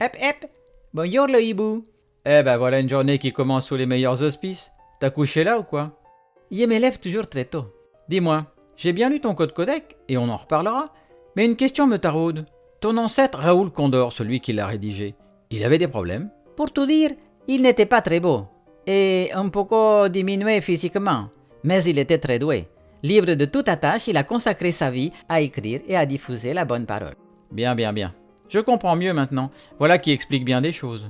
Hep hep. Bonjour le hibou. Eh ben voilà une journée qui commence sous les meilleurs auspices. T'as couché là ou quoi? Je me lève toujours très tôt. Dis-moi, j'ai bien lu ton code codec et on en reparlera. Mais une question me taraude. Ton ancêtre Raoul Condor, celui qui l'a rédigé, il avait des problèmes? Pour tout dire, il n'était pas très beau et un peu diminué physiquement, mais il était très doué. Libre de toute attache, il a consacré sa vie à écrire et à diffuser la bonne parole. Bien. Je comprends mieux maintenant. Voilà qui explique bien des choses.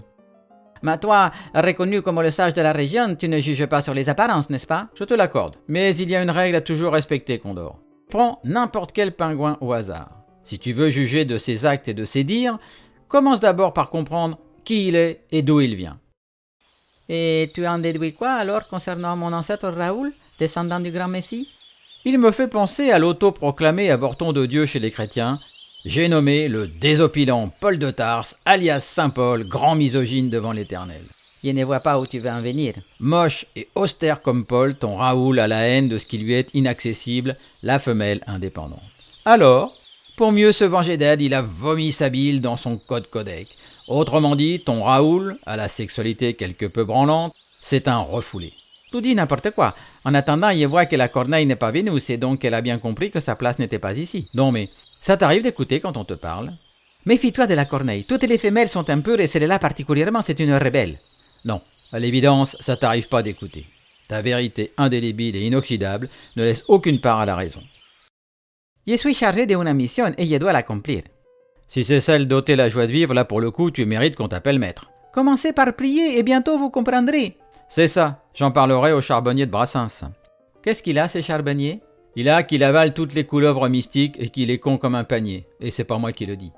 Mais toi, reconnu comme le sage de la région, tu ne juges pas sur les apparences, n'est-ce pas? Je te l'accorde. Mais il y a une règle à toujours respecter, Condor. Prends n'importe quel pingouin au hasard. Si tu veux juger de ses actes et de ses dires, commence d'abord par comprendre qui il est et d'où il vient. Et tu en déduis quoi alors concernant mon ancêtre Raoul, descendant du grand Messie? Il me fait penser à l'autoproclamé avorton de Dieu chez les chrétiens. J'ai nommé le désopilant Paul de Tarse, alias Saint Paul, grand misogyne devant l'Éternel. Je ne vois pas où tu veux en venir. Moche et austère comme Paul, ton Raoul a la haine de ce qui lui est inaccessible, la femelle indépendante. Alors, pour mieux se venger d'elle, il a vomi sa bile dans son code codec. Autrement dit, ton Raoul, à la sexualité quelque peu branlante, c'est un refoulé. Tout dit n'importe quoi. En attendant, il voit que la corneille n'est pas Vénus et donc elle a bien compris que sa place n'était pas ici. Non mais, ça t'arrive d'écouter quand on te parle? Méfie-toi de la corneille. Toutes les femelles sont impures et celle-là particulièrement, c'est une rebelle. Non, à l'évidence, ça t'arrive pas d'écouter. Ta vérité indélébile et inoxydable ne laisse aucune part à la raison. Je suis chargé d'une mission et je dois l'accomplir. Si c'est celle d'ôter la joie de vivre, là pour le coup, tu mérites qu'on t'appelle maître. Commencez par prier et bientôt vous comprendrez. C'est ça, j'en parlerai au charbonnier de Brassens. Qu'est-ce qu'il a, ces charbonniers? Il a qu'il avale toutes les couleuvres mystiques et qu'il est con comme un panier. Et c'est pas moi qui le dis.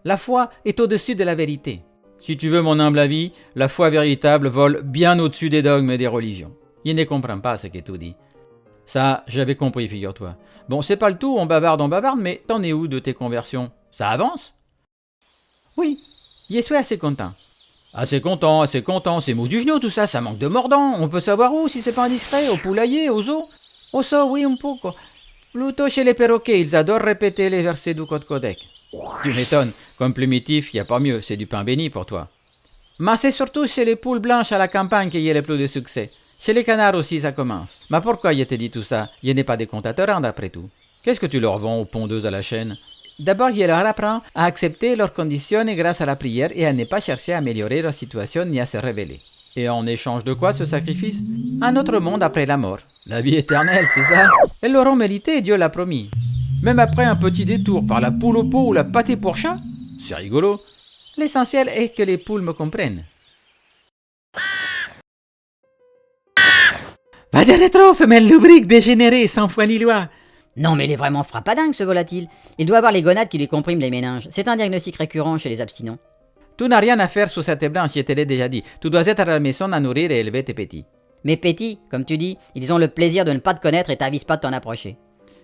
La foi est au-dessus de la vérité. Si tu veux mon humble avis, la foi véritable vole bien au-dessus des dogmes et des religions. Il ne comprend pas ce que tu dis. Ça, j'avais compris, figure-toi. Bon, c'est pas le tout, on bavarde, mais t'en es où de tes conversions? Ça avance? Oui, je suis assez content. Assez content, c'est mou du genou tout ça, ça manque de mordant. On peut savoir où si c'est pas indiscret, au poulailler, aux os? Au zoo, oui, un peu. Plutôt chez les perroquets, ils adorent répéter les versets du code codec. Tu m'étonnes, comme primitif, y a pas mieux, c'est du pain béni pour toi. Mais c'est surtout chez les poules blanches à la campagne qu'il y a le plus de succès. Chez les canards aussi ça commence. Mais pourquoi je t'ai dit tout ça? Je n'ai pas de comptateurs d'après tout. Qu'est-ce que tu leur vends aux pondeuses à la chaîne? D'abord, je leur apprends à accepter leurs conditions grâce à la prière et à ne pas chercher à améliorer leur situation ni à se révéler. Et en échange de quoi ce sacrifice? Un autre monde après la mort. La vie éternelle, c'est ça? Elles l'auront mérité, Dieu l'a promis. Même après un petit détour par la poule au pot ou la pâtée pour chat? C'est rigolo. L'essentiel est que les poules me comprennent. Va de rétro, femelle lubrique dégénérée, sans foi ni loi. Non mais il est vraiment frappadingue ce volatile. Il doit avoir les gonades qui lui compriment les méninges. C'est un diagnostic récurrent chez les abstinents. Tu n'as rien à faire sous cette blanche, je te l'ai déjà dit. Tu dois être à la maison à nourrir et élever tes petits. Mes petits, comme tu dis, ils ont le plaisir de ne pas te connaître et t'avisent pas de t'en approcher.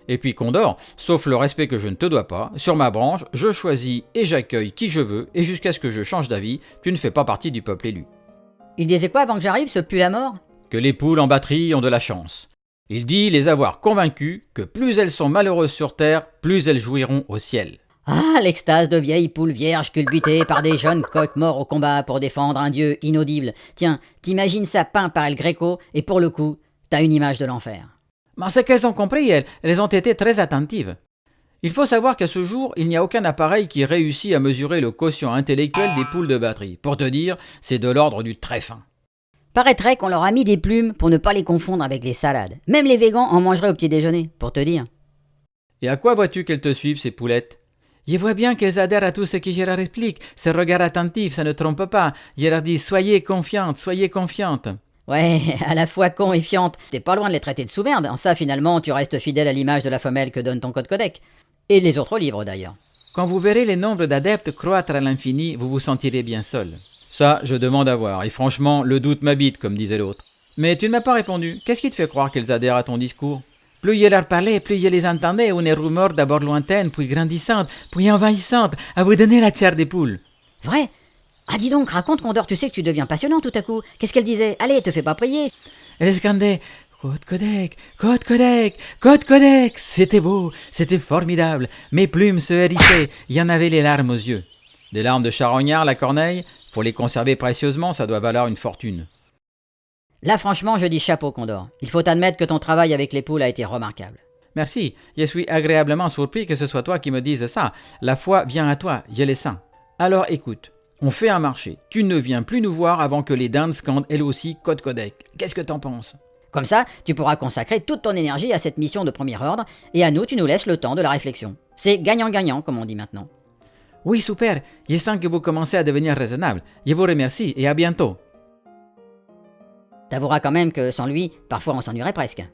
Et puis Condor, sauf le respect que je ne te dois pas, sur ma branche, je choisis et j'accueille qui je veux, et jusqu'à ce que je change d'avis, tu ne fais pas partie du peuple élu. Il disait quoi avant que j'arrive, ce pue la mort? Que les poules en batterie ont de la chance. Il dit les avoir convaincus que plus elles sont malheureuses sur terre, plus elles jouiront au ciel. Ah, l'extase de vieilles poules vierges culbutées par des jeunes coqs morts au combat pour défendre un dieu inaudible. Tiens, t'imagines ça peint par El Greco, et pour le coup, t'as une image de l'enfer. Mais c'est qu'elles ont compris, elles ont été très attentives. Il faut savoir qu'à ce jour, il n'y a aucun appareil qui réussit à mesurer le quotient intellectuel des poules de batterie. Pour te dire, c'est de l'ordre du très fin. Paraîtrait qu'on leur a mis des plumes pour ne pas les confondre avec les salades. Même les végans en mangeraient au petit déjeuner, pour te dire. Et à quoi vois-tu qu'elles te suivent, ces poulettes? Je vois bien qu'elles adhèrent à tout ce que je leur explique. Ce regard attentif, ça ne trompe pas. Je leur dis, soyez confiantes, soyez confiantes. Ouais, à la fois con et fiante. T'es pas loin de les traiter de sous-merde. En ça, finalement, tu restes fidèle à l'image de la femelle que donne ton code codec. Et les autres livres, d'ailleurs. Quand vous verrez les nombres d'adeptes croître à l'infini, vous vous sentirez bien seul. Ça, je demande à voir, et franchement, le doute m'habite, comme disait l'autre. Mais tu ne m'as pas répondu. Qu'est-ce qui te fait croire qu'elles adhèrent à ton discours? Plus je leur parlais, plus je les entendais, une rumeur d'abord lointaine, puis grandissante, puis envahissante, à vous donner la chair des poules. Vrai? Ah dis donc, raconte Condor, tu sais que tu deviens passionnant tout à coup. Qu'est-ce qu'elle disait? Allez, te fais pas prier. Elle scandait « Code codec, code codec, code codec !» C'était beau, c'était formidable. Mes plumes se hérissaient, il y en avait les larmes aux yeux. Des larmes de charognard, la corneille, faut les conserver précieusement, ça doit valoir une fortune. Là, franchement, je dis chapeau, Condor. Il faut admettre que ton travail avec les poules a été remarquable. Merci, je suis agréablement surpris que ce soit toi qui me dises ça. La foi vient à toi, je les sens. Alors écoute, on fait un marché. Tu ne viens plus nous voir avant que les dindes scandent elles aussi Code Codec. Qu'est-ce que t'en penses? Comme ça, tu pourras consacrer toute ton énergie à cette mission de premier ordre, et à nous, tu nous laisses le temps de la réflexion. C'est gagnant-gagnant, comme on dit maintenant. Oui, super, je sens que vous commencez à devenir raisonnable. Je vous remercie et à bientôt. T'avoueras quand même que sans lui, parfois on s'ennuierait presque.